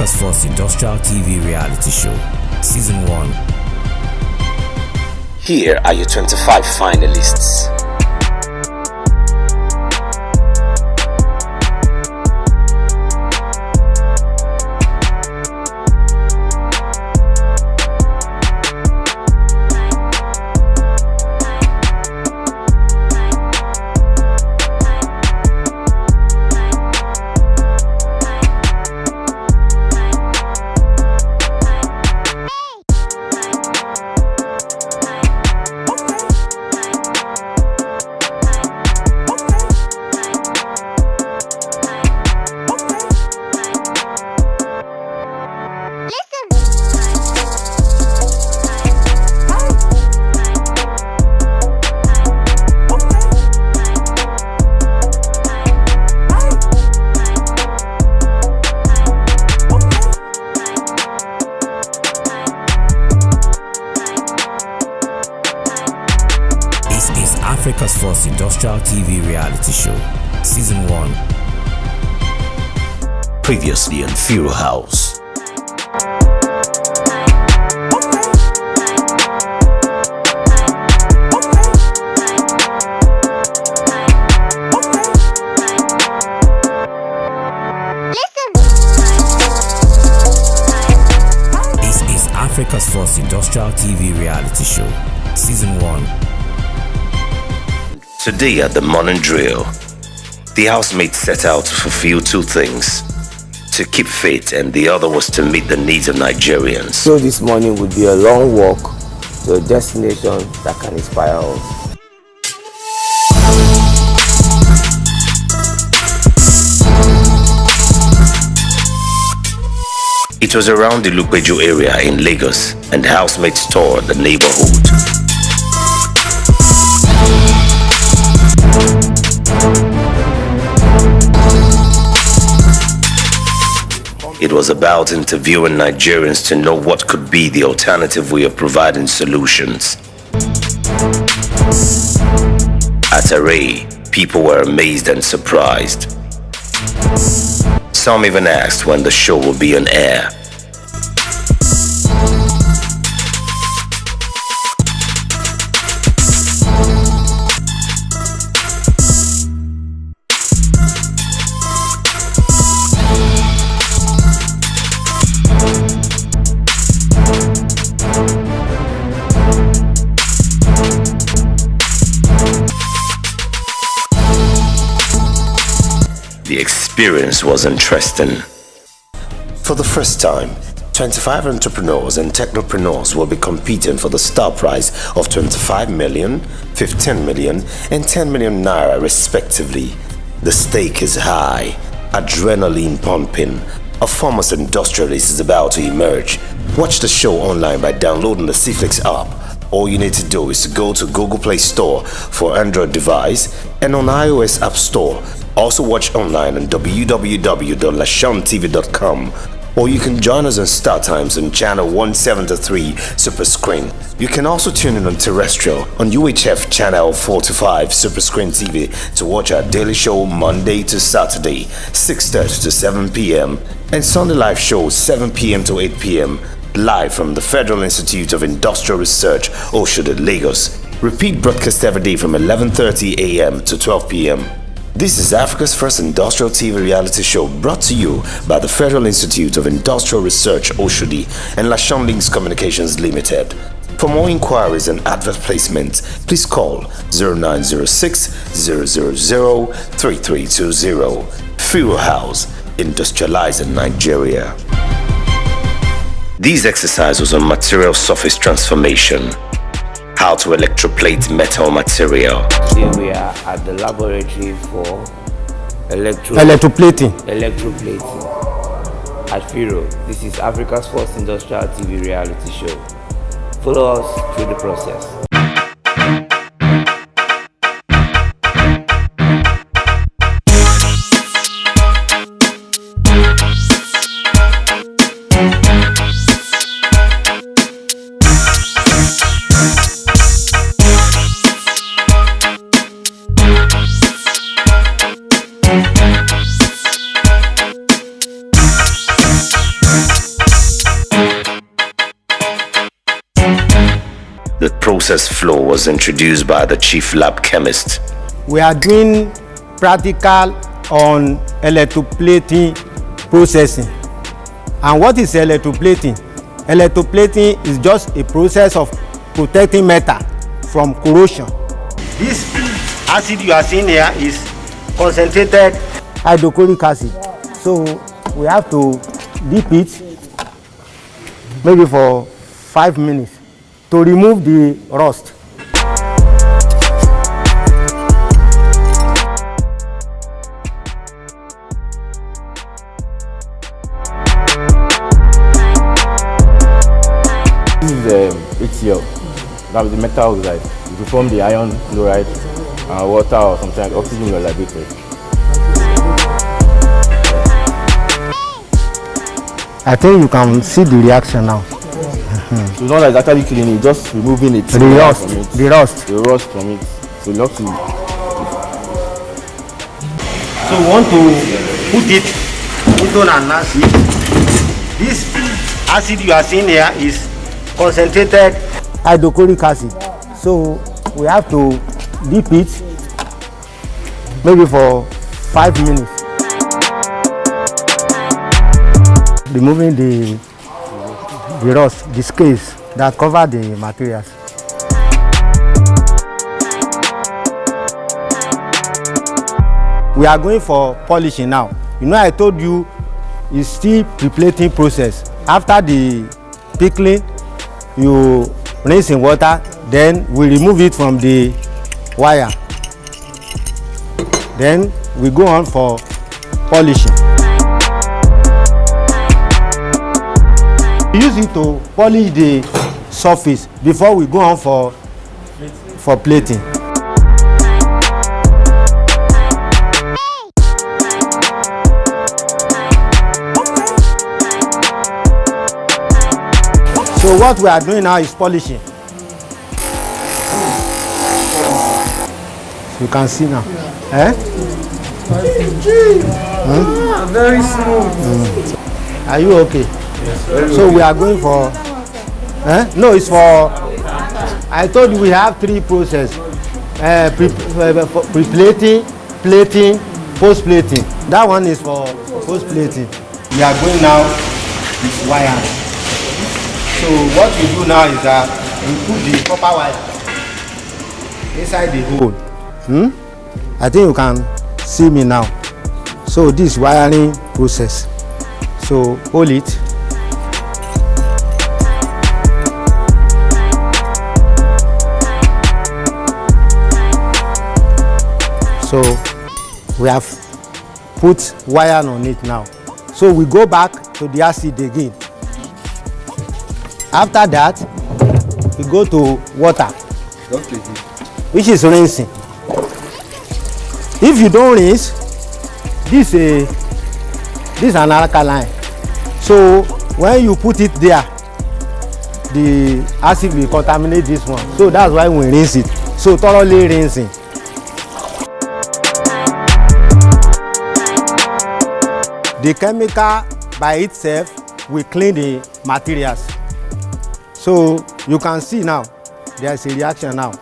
Africa's first industrial TV reality show, Season 1. Here are your 25 finalists. Africa's first industrial TV reality show, Season 1. Previously on Fiiro House. This is Africa's first industrial TV reality show, Season 1. Today at the morning drill, the housemates set out to fulfill two things: to keep faith, and the other was to meet the needs of Nigerians. So this morning would be a long walk to a destination that can inspire us. It was around the Lupeju area in Lagos, and the housemates toured the neighborhood. It was about interviewing Nigerians to know what could be the alternative way of providing solutions. At Array, people were amazed and surprised. Some even asked when the show would be on air. The experience was interesting. For the first time, 25 entrepreneurs and technopreneurs will be competing for the star prize of 25 million, 15 million, and 10 million naira respectively. The stake is high, adrenaline pumping. A famous industrialist is about to emerge. Watch the show online by downloading the CFlix app. All you need to do is to go to Google Play Store for Android device and on iOS App Store. Also watch online on www.lashontv.com, or you can join us on Star Times on channel 173 Super Screen. You can also tune in on terrestrial on UHF channel 45 Super Screen TV to watch our daily show Monday to Saturday 6:30 to 7 p.m. and Sunday live shows 7 p.m. to 8 p.m. live from the Federal Institute of Industrial Research, Oshodi, Lagos. Repeat broadcast every day from 11:30 a.m. to 12 p.m. This is Africa's first industrial TV reality show brought to you by the Federal Institute of Industrial Research, Oshodi, and Lashon Links Communications Limited. For more inquiries and advert placements, please call 0906 000 3320. Fiiro House, industrializing Nigeria. These exercises on material surface transformation. How to electroplate metal material. Here we are at the laboratory for electroplating at Fiiro. This is Africa's first industrial TV reality show. Follow us through the process. process flow was introduced by the chief lab chemist. We are doing practical on electroplating processing. And what is electroplating? Electroplating is just a process of protecting metal from corrosion. This acid you are seeing here is concentrated hydrochloric acid. So we have to dip it maybe for 5 minutes to remove the rust. This is HCl, that is the metal oxide. You form the iron chloride and water or something like oxygen or libated. I think you can see the reaction now. So it's not like it's actually cleaning, it's just removing it. The rust. The rust from it. So you have to. So we want to put it into an acid. This acid you are seeing here is concentrated hydrochloric acid. So we have to dip it maybe for 5 minutes. Removing the rust, the scales that cover the materials. We are going for polishing now. You know, I told you it's still pre-plating process. After the pickling, you rinse in water, then we remove it from the wire. Then we go on for polishing. We use it to polish the surface before we go on for plating. So what we are doing now is polishing. You can see now. Eh? Very smooth. Are you okay? So we are going for. No, it's for. I told you we have 3 processes: pre-plating, plating, post-plating. That one is for post-plating. We are going now with wire. So what we do now is that we put the copper wire inside the hole. I think you can see me now. So this wiring process. So hold it. So we have put wire on it now. So we go back to the acid again. After that, we go to water, which is rinsing. If you don't rinse, this is an alkaline. So when you put it there, the acid will contaminate this one. So that's why we rinse it. So thoroughly rinsing. The chemical by itself will clean the materials. So you can see now, there is a reaction now.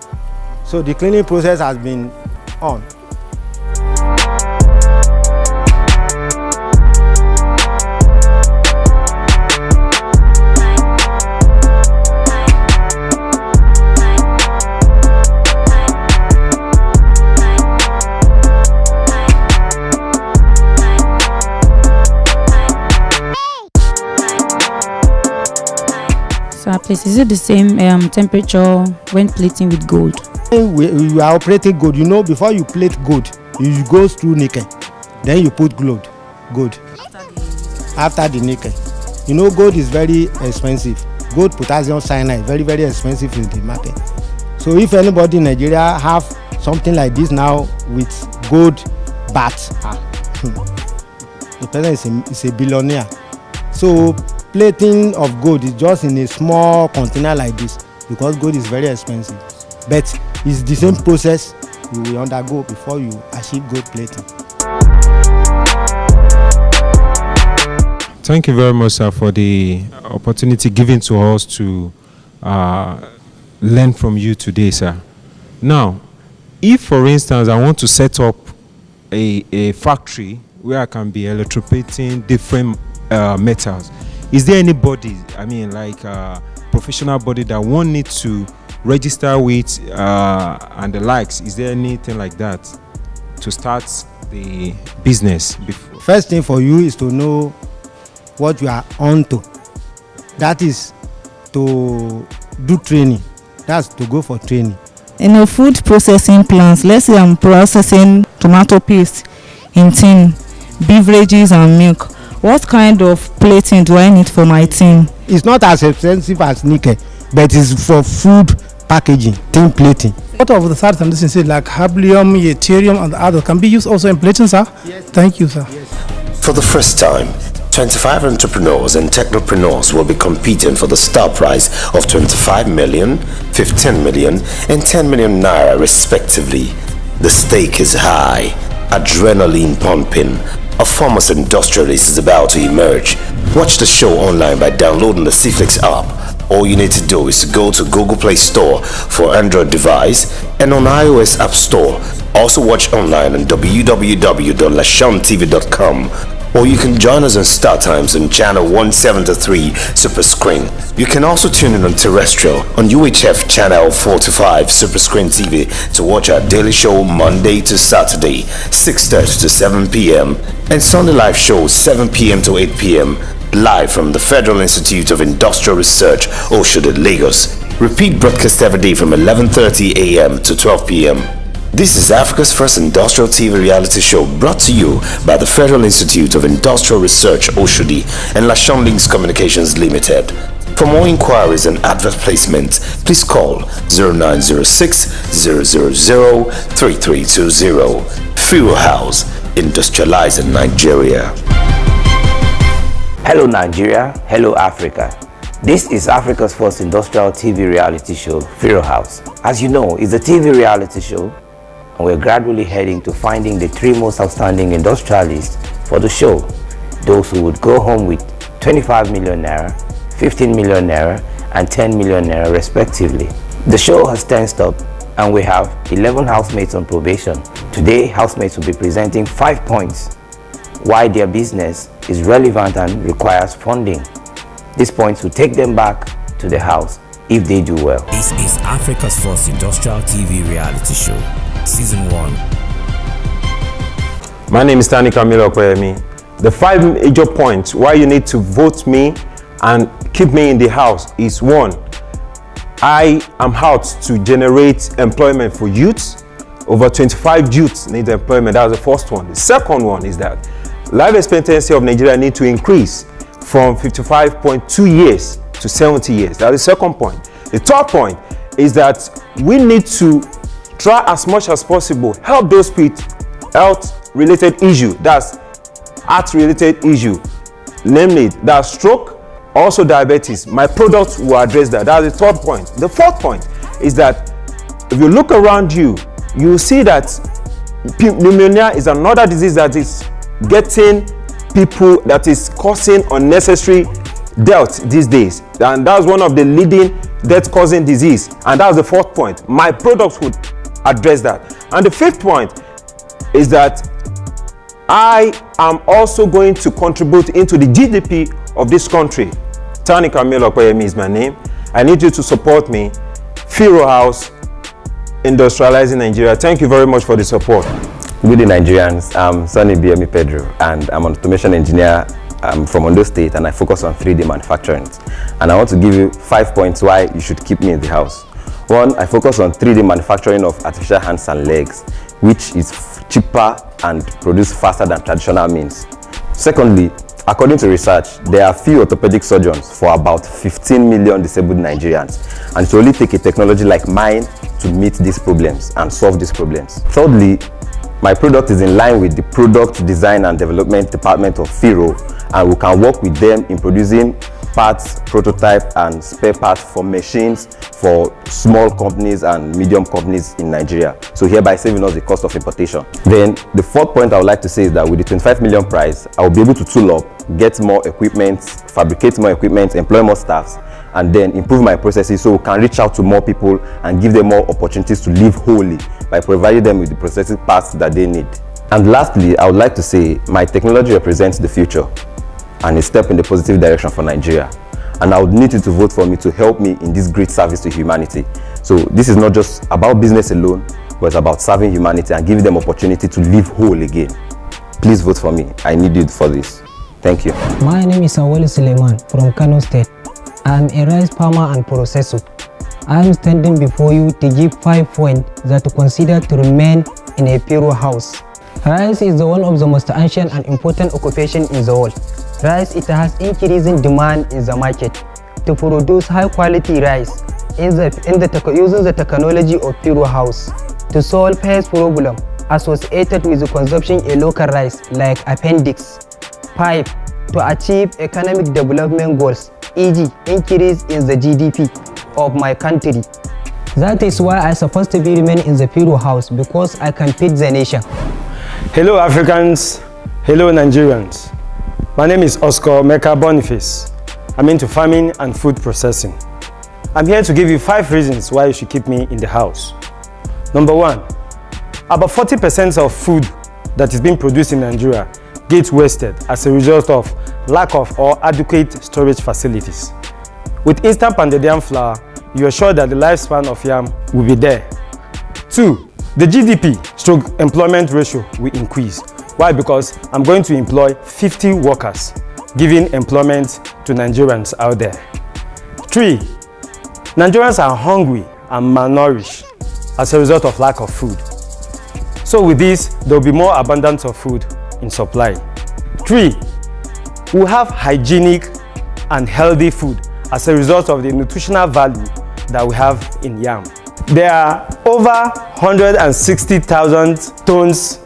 So the cleaning process has been on. Please, is it the same temperature when plating with gold? You are operating gold. You know, before you plate gold, you go through nickel. Then you put gold. After the nickel. You know, gold is very expensive. Gold potassium cyanide, very, very expensive in the market. So if anybody in Nigeria have something like this now with gold bats, the person is a billionaire. So plating of gold is just in a small container like this because gold is very expensive. But it's the same process you will undergo before you achieve gold plating. Thank you very much, sir, for the opportunity given to us to learn from you today, sir. Now, if, for instance, I want to set up a factory where I can be electroplating different metals, is there anybody, I mean, like a professional body that one needs to register with and the likes? Is there anything like that to start the business before? First thing for you is to know what you are onto. That is to do training. That's to go for training. In a food processing plant, let's say I'm processing tomato paste in tin, beverages and milk. What kind of plating do I need for my tin? It's not as expensive as nickel, but it's for food packaging, tin plating. What of the third and this is like hafnium, yttrium and others can be used also in plating, sir? Yes. Thank you, sir. Yes. For the first time, 25 entrepreneurs and technopreneurs will be competing for the star prize of 25 million, 15 million, and 10 million naira respectively. The stake is high, adrenaline pumping. A famous industrialist is about to emerge. Watch the show online by downloading the CFlix app. All you need to do is to go to Google Play Store for Android device and on iOS App Store. Also watch online on www.lashontv.com. Or you can join us on Star Times on channel 173 Super Screen. You can also tune in on terrestrial on UHF channel 425 Super Screen TV to watch our daily show Monday to Saturday 6:30 to 7 p.m. and Sunday live shows 7 p.m. to 8 p.m. live from the Federal Institute of Industrial Research, Oshodi, Lagos. Repeat broadcast every day from 11:30 a.m. to 12 p.m. This is Africa's first industrial TV reality show brought to you by the Federal Institute of Industrial Research, Oshodi, and Lashon Links Communications Limited. For more inquiries and advert placement, please call 0906 000 3320. Fiiro House, industrializing Nigeria. Hello Nigeria, hello Africa. This is Africa's first industrial TV reality show, Fiiro House. As you know, it's a TV reality show, and we're gradually heading to finding the three most outstanding industrialists for the show. Those who would go home with 25 million naira, 15 million naira, and 10 million naira respectively. The show has tensed up, and we have 11 housemates on probation. Today, housemates will be presenting 5 points why their business is relevant and requires funding. These points will take them back to the house if they do well. This is Africa's first industrial TV reality show, Season 1. My name is Tani Camilo Kwemi. The 5 major points why you need to vote me and keep me in the house is: 1, I am out to generate employment for youths. Over 25 youths need employment. That's the first one. The second one is that life expectancy of Nigeria need to increase from 55.2 years to 70 years. That's the second point. The third point is that we need to try as much as possible help those with health-related issue. That's heart-related issue, namely that's stroke, also diabetes. My products will address that. That's the third point. The fourth point is that if you look around you, you will see that pneumonia is another disease that is getting people, that is causing unnecessary death these days, and that's one of the leading death-causing disease. And that's the fourth point. My products would address that. And the fifth point is that I am also going to contribute into the GDP of this country. Tani Camilo Kwemi is my name. I need you to support me. Fiiro House, industrializing Nigeria. Thank you very much for the support. Good day, Nigerians. I'm Sonny BME Pedro, and I'm an automation engineer. I'm from Ondo State, and I focus on 3D manufacturing. And I want to give you 5 points why you should keep me in the house. 1, I focus on 3D manufacturing of artificial hands and legs, which is cheaper and produced faster than traditional means. Secondly, according to research, there are few orthopedic surgeons for about 15 million disabled Nigerians, and it will only take a technology like mine to meet these problems and solve these problems. Thirdly, my product is in line with the product design and development department of Fiiro, and we can work with them in producing parts, prototype, and spare parts for machines for small companies and medium companies in Nigeria, so hereby saving us the cost of importation. Then the fourth point I would like to say is that with the 25 million prize, I will be able to tool up, get more equipment, fabricate more equipment, employ more staffs, and then improve my processes so we can reach out to more people and give them more opportunities to live wholly by providing them with the processing parts that they need. And lastly, I would like to say my technology represents the future and a step in the positive direction for Nigeria. And I would need you to vote for me to help me in this great service to humanity. So this is not just about business alone, but it's about serving humanity and giving them opportunity to live whole again. Please vote for me. I need you for this. Thank you. My name is Awali Suleiman from Kano State. I am a rice farmer and processor. I am standing before you to give 5 points that to consider to remain in a Fiiro house. Rice is one of the most ancient and important occupations in the world. Rice, it has increasing demand in the market to produce high quality rice using the technology of Fiiro house to solve health problem associated with the consumption of local rice like appendix 5 to achieve economic development goals, e.g. increase in the GDP of my country. That is why I supposed to be remain in the Fiiro house, because I can feed the nation. Hello Africans, hello Nigerians. My name is Oscar Meka Boniface. I'm into farming and food processing. I'm here to give you 5 reasons why you should keep me in the house. Number 1, about 40% of food that is being produced in Nigeria gets wasted as a result of lack of or adequate storage facilities. With instant pounded yam flour, you are sure that the lifespan of yam will be there. 2, the GDP/employment ratio will increase. Why? Because I'm going to employ 50 workers, giving employment to Nigerians out there. 3, Nigerians are hungry and malnourished as a result of lack of food. So with this, there will be more abundance of food in supply. 3, we have hygienic and healthy food as a result of the nutritional value that we have in yam. There are over 160,000 tons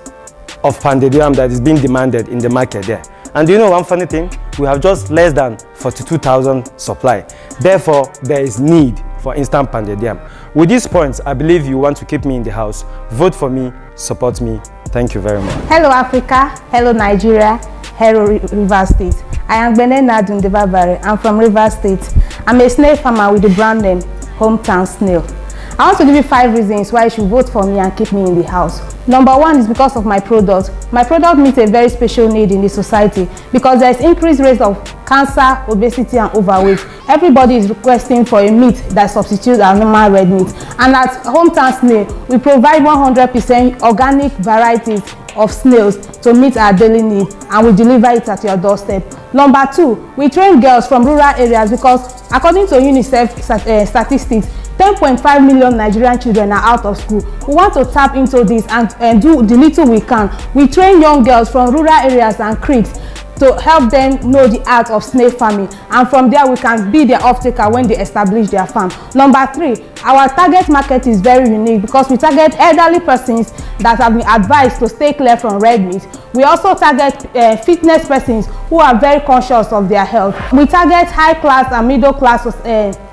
of pounded yam that is being demanded in the market there. And do you know one funny thing? We have just less than 42,000 supply. Therefore, there is need for instant pounded yam. With these points, I believe you want to keep me in the house. Vote for me, support me. Thank you very much. Hello Africa, hello Nigeria, hello Rivers State. I am Benena Dundebabare. I'm from Rivers State. I'm a snail farmer with the brand name Hometown Snail. I want to give you 5 reasons why you should vote for me and keep me in the house. Number 1 is because of my product. My product meets a very special need in the society because there is increased rates of cancer, obesity and overweight. Everybody is requesting for a meat that substitutes our normal red meat. And at Hometown Snail, we provide 100% organic varieties of snails to meet our daily need, and we deliver it at your doorstep. Number 2, we train girls from rural areas because according to UNICEF statistics, 10.5 million Nigerian children are out of school. We want to tap into this and do the little we can. We train young girls from rural areas and creeks to help them know the art of snail farming, and from there we can be their off-taker when they establish their farm. Number 3, our target market is very unique because we target elderly persons that have been advised to stay clear from red meat. We also target fitness persons who are very conscious of their health. We target high class and middle class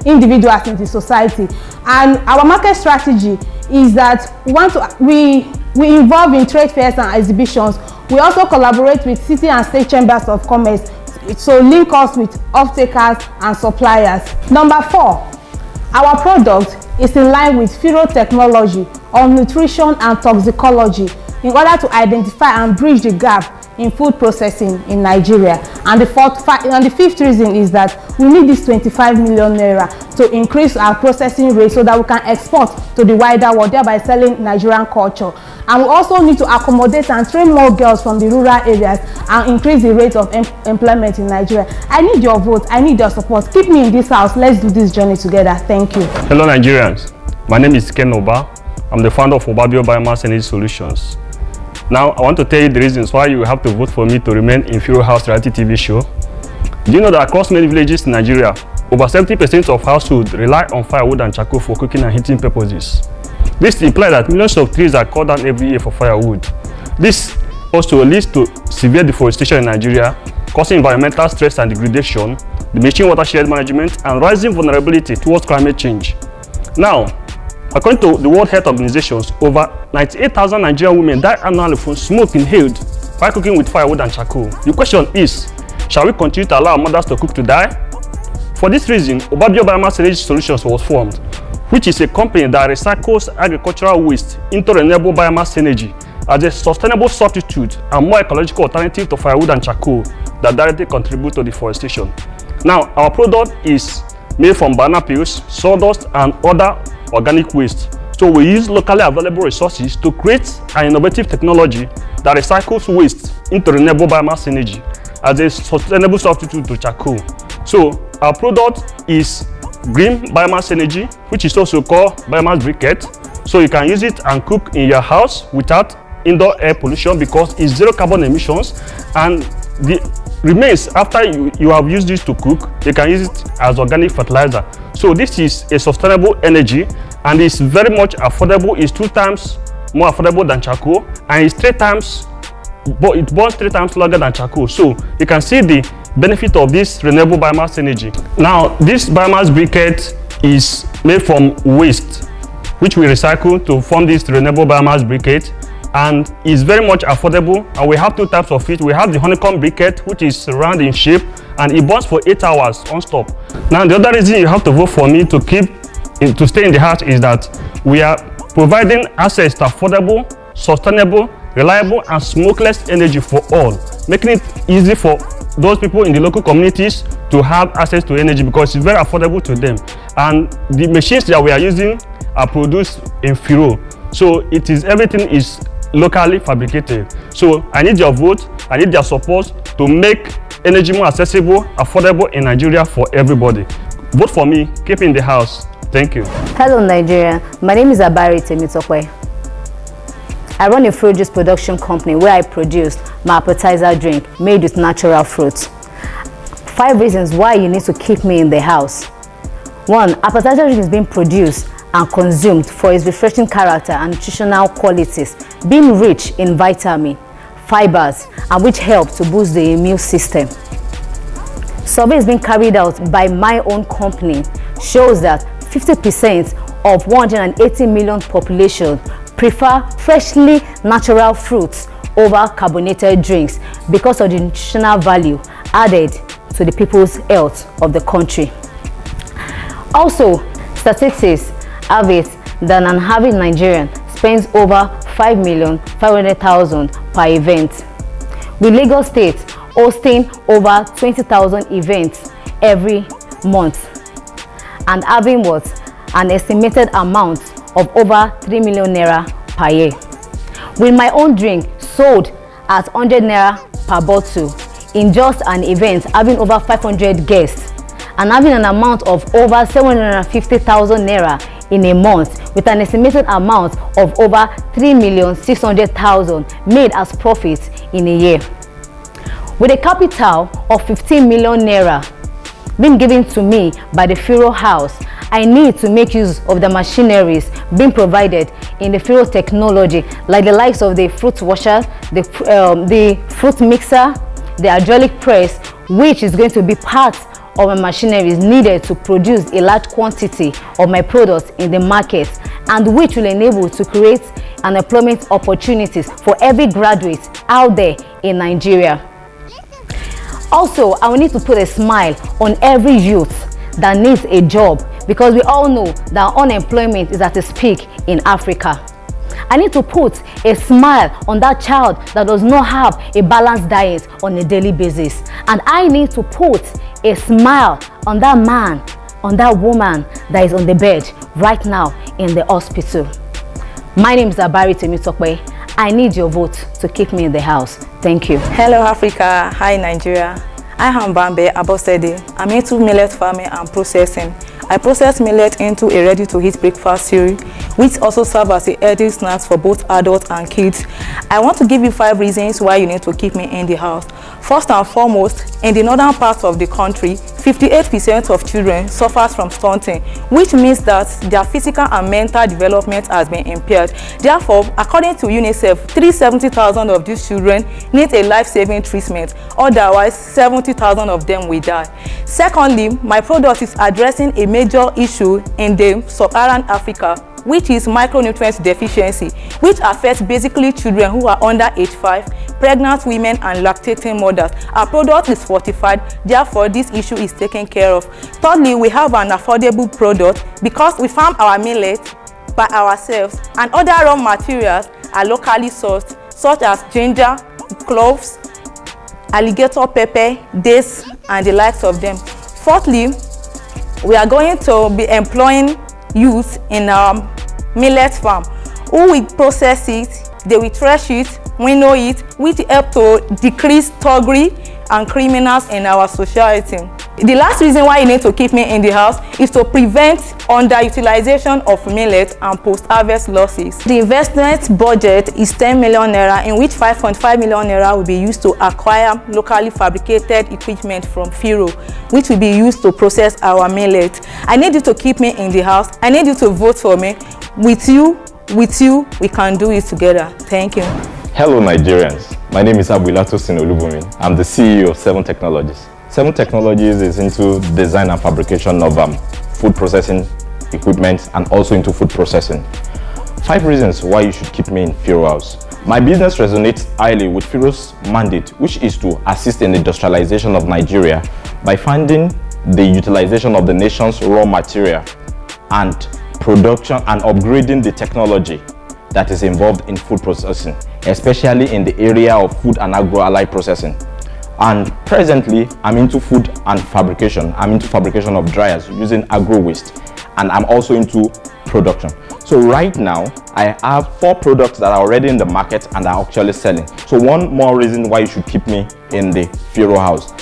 individuals in the society, and our market strategy is that we involve in trade fairs and exhibitions. We also collaborate with city and state chambers of commerce to link us with off-takers and suppliers. Number 4, our product is in line with Fiiro technology on nutrition and toxicology in order to identify and bridge the gap in food processing in Nigeria. And the 5th reason is that we need this 25 million naira to increase our processing rate so that we can export to the wider world, thereby selling Nigerian culture. And we also need to accommodate and train more girls from the rural areas and increase the rate of employment in Nigeria. I need your vote, I need your support. Keep me in this house. Let's do this journey together. Thank you. Hello Nigerians, my name is Ken Oba. I'm the founder of Obabio Biomass Energy Solutions. Now, I want to tell you the reasons why you have to vote for me to remain in Fiiro House reality TV show. Do you know that across many villages in Nigeria, over 70% of households rely on firewood and charcoal for cooking and heating purposes? This implies that millions of trees are cut down every year for firewood. This also leads to severe deforestation in Nigeria, causing environmental stress and degradation, diminishing watershed management, and rising vulnerability towards climate change. Now, according to the World Health Organization, over 98,000 Nigerian women die annually from smoke inhaled while cooking with firewood and charcoal. The question is, shall we continue to allow mothers to cook to die? For this reason, Obabio Biomass Energy Solutions was formed, which is a company that recycles agricultural waste into renewable biomass energy as a sustainable substitute and more ecological alternative to firewood and charcoal that directly contribute to deforestation. Now, our product is made from banana peels, sawdust, and other organic waste. So we use locally available resources to create an innovative technology that recycles waste into renewable biomass energy as a sustainable substitute to charcoal. So our product is green biomass energy, which is also called biomass briquette. So you can use it and cook in your house without indoor air pollution because it's zero carbon emissions, and the remains after you have used this to cook, you can use it as organic fertilizer. So this is a sustainable energy, and it's very much affordable. It's 2 times more affordable than charcoal, and it's 3 times, but it burns 3 times longer than charcoal. So you can see the benefit of this renewable biomass energy. Now, this biomass briquette is made from waste, which we recycle to form this renewable biomass briquette, and is very much affordable. And we have 2 types of it. We have the honeycomb briquette, which is round in shape, and it burns for 8 hours non-stop. Now, the other reason you have to vote for me to stay in the house is that we are providing access to affordable, sustainable, reliable, and smokeless energy for all, making it easy for those people in the local communities to have access to energy because it's very affordable to them. And the machines that we are using are produced in Fiiro. So everything is locally fabricated. So I need your vote, I need your support to make energy more accessible, affordable in Nigeria for everybody. Vote for me, keep in the house. Thank you. Hello Nigeria, my name is Abari Temitokwe. I run a fruit juice production company where I produce my appetizer drink made with natural fruits. 5 reasons why you need to keep me in the house. 1. Appetizer drink is being produced and consumed for its refreshing character and nutritional qualities, being rich in vitamin, fibers, and which help to boost the immune system. Survey is being carried out by my own company shows that 50% of 180 million population prefer freshly natural fruits over carbonated drinks because of the nutritional value added to the people's health of the country. Also, statistics have it that an average Nigerian spends over 5,500,000 per event, with Lagos State hosting over 20,000 events every month and having an estimated amount of over 3 million naira per year. With my own drink sold at 100 naira per bottle in just an event, having over 500 guests and having an amount of over 750,000 naira in a month, with an estimated amount of over 3,600,000 made as profit in a year. With a capital of 15 million naira being given to me by the Fiiro House, I need to make use of the machineries being provided in the Fiiro technology, like the likes of the fruit washer, the fruit mixer, the hydraulic press, which is going to be part of my machineries needed to produce a large quantity of my products in the market, and which will enable to create an employment opportunities for every graduate out there in Nigeria. Also, I will need to put a smile on every youth that needs a job, because we all know that unemployment is at its peak in Africa. I need to put a smile on that child that does not have a balanced diet on a daily basis. And I need to put a smile on that man, on that woman that is on the bed right now in the hospital. My name is Abari Temitokwe. I need your vote to keep me in the house. Thank you. Hello Africa, hi Nigeria. I am Bambe Abosede. I'm into millet farming and processing. I process millet into a ready-to-eat breakfast cereal, which also serves as a healthy snacks for both adults and kids. I want to give you 5 reasons why you need to keep me in the house. First and foremost, in the northern parts of the country, 58% of children suffers from stunting, which means that their physical and mental development has been impaired. Therefore, according to UNICEF, 370,000 of these children need a life-saving treatment. Otherwise, 70,000 of them will die. Secondly, my product is addressing a major issue in the sub-Saharan Africa, which is micronutrient deficiency, which affects basically children who are under age 5, pregnant women and lactating mothers. Our product is fortified, therefore this issue is taken care of. Thirdly, we have an affordable product because we farm our millet by ourselves and other raw materials are locally sourced, such as ginger, cloves, alligator pepper, dates, and the likes of them. Fourthly, we are going to be employing youth in our millet farm who will process it, they will thresh it, winnow it, which help to decrease thuggery and criminals in our society. The last reason why you need to keep me in the house is to prevent underutilization of millet and post-harvest losses. The investment budget is 10 million naira, in which 5.5 million naira will be used to acquire locally fabricated equipment from Fiiro, which will be used to process our millet. I need you to keep me in the house. I need you to vote for me. With you, we can do it together. Thank you. Hello Nigerians, my name is Abuilato Sinolubumin. I'm the CEO of 7 Technologies. 7 Technologies is into design and fabrication of food processing equipment and also into food processing. 5 reasons why you should keep me in Fiiro House. My business resonates highly with Fiiro's mandate, which is to assist in the industrialization of Nigeria by funding the utilization of the nation's raw material and production and upgrading the technology that is involved in food processing, especially in the area of food and agro-allied processing. And presently, I'm into food and fabrication. I'm into fabrication of dryers using agro waste, and I'm also into production. So right now, I have 4 products that are already in the market and are actually selling. So one more reason why you should keep me in the Fiiro House.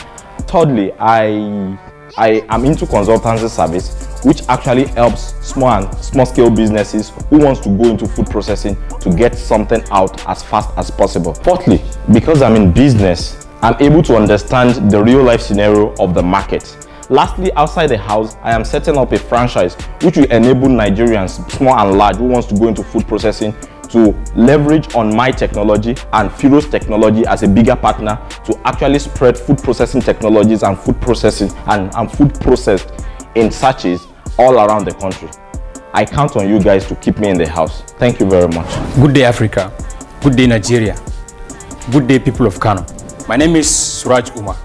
Thirdly, I am into consultancy service, which actually helps small scale businesses who wants to go into food processing to get something out as fast as possible. Fourthly, because I'm in business, I'm able to understand the real life scenario of the market. Lastly, outside the house, I am setting up a franchise which will enable Nigerians, small and large, who wants to go into food processing to leverage on my technology and Fiiro's technology as a bigger partner to actually spread food processing technologies and food processing and food processed in sachets all around the country. I count on you guys to keep me in the house. Thank you very much. Good day, Africa. Good day, Nigeria. Good day, people of Kano. My name is Suraj Umar.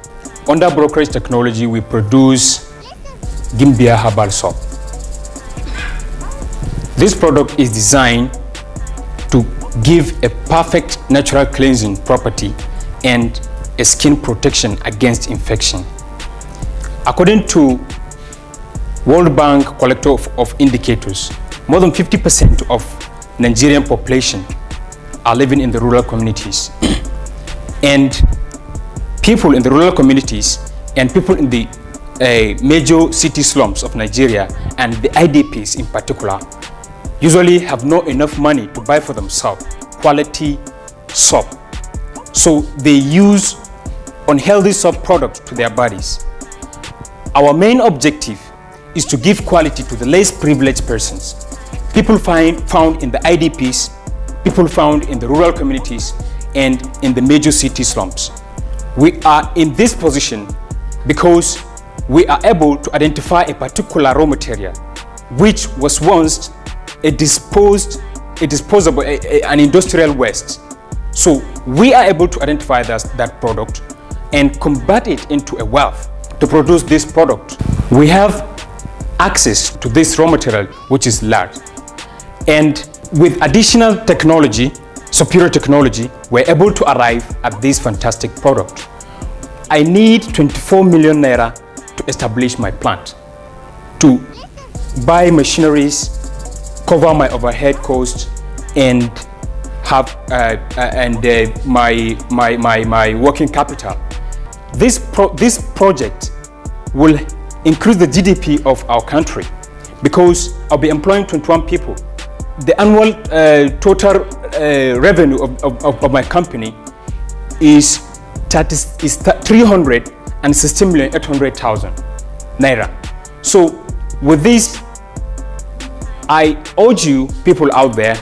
Under Brokerage Technology, we produce Gimbia Herbal Soap. This product is designed to give a perfect natural cleansing property and a skin protection against infection. According to World Bank Collector of Indicators, more than 50% of Nigerian population are living in the rural communities. And people in the rural communities and people in the major city slums of Nigeria and the IDPs in particular usually have not enough money to buy for themselves quality soap. So they use unhealthy soap products to their bodies. Our main objective is to give quality to the less privileged persons. People found in the IDPs, people found in the rural communities and in the major city slums. We are in this position because we are able to identify a particular raw material which was once an industrial waste. So we are able to identify that product and convert it into a wealth to produce this product. We have access to this raw material which is large. And with additional technology, superior technology, we're able to arrive at this fantastic product. I need 24 million naira to establish my plant, to buy machineries, cover my overhead costs, and have my working capital. This project will increase the GDP of our country because I'll be employing 21 people. The annual total revenue of my company is 316,800,000 naira. So with this, I urge you people out there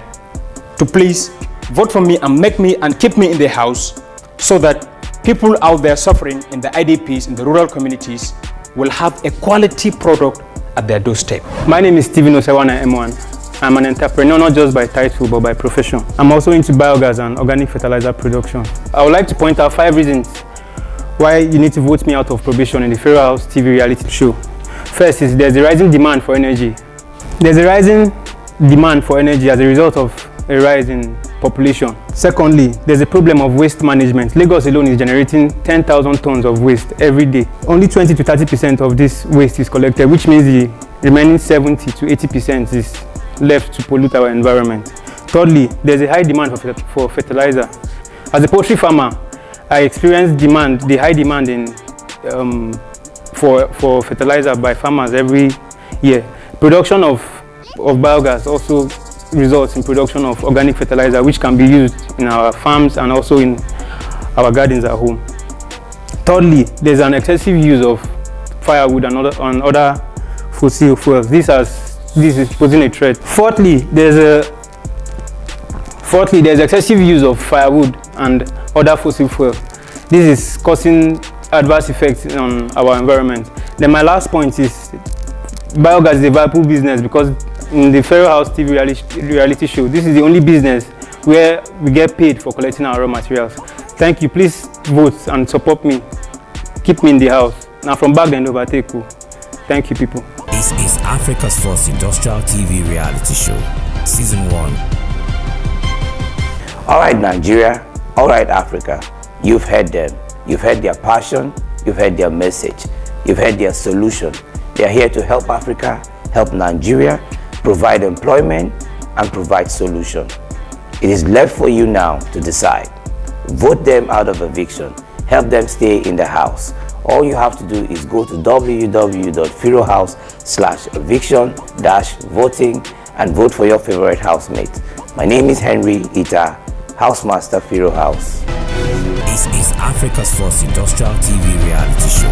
to please vote for me and keep me in the house so that people out there suffering in the IDPs, in the rural communities, will have a quality product at their doorstep. My name is Steven Osewana M1. I'm an entrepreneur not just by title but by profession. I'm also into biogas and organic fertilizer production. I would like to point out 5 reasons why you need to vote me out of probation in the Fiiro House TV reality show. First is there's a rising demand for energy. There's a rising demand for energy as a result of a rise in population. Secondly, there's a problem of waste management. Lagos alone is generating 10,000 tons of waste every day. Only 20 to 30% of this waste is collected, which means the remaining 70 to 80% is left to pollute our environment. Thirdly, there's a high demand for fertilizer. As a poultry farmer, I experience the high demand for fertilizer by farmers every year. Production of biogas also results in production of organic fertilizer, which can be used in our farms and also in our gardens at home. Thirdly, there's an excessive use of firewood and other fossil fuels. This is posing a threat. Fourthly, there's excessive use of firewood and other fossil fuels. This is causing adverse effects on our environment. Then my last point is biogas is a viable business because in the Fiiro House TV reality show, this is the only business where we get paid for collecting our raw materials. Thank you. Please vote and support me. Keep me in the house. Now from back then overtake you. Thank you, people. This is Africa's first industrial TV reality show, Season 1. All right, Nigeria. All right, Africa. You've heard them. You've heard their passion. You've heard their message. You've heard their solution. They are here to help Africa, help Nigeria, provide employment, and provide solution. It is left for you now to decide. Vote them out of eviction. Help them stay in the house. All you have to do is go to www.firohouse/eviction-voting and vote for your favorite housemate. My name is Henry Ita, Housemaster Fiiro House. This is Africa's first industrial TV reality show,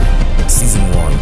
Season 1.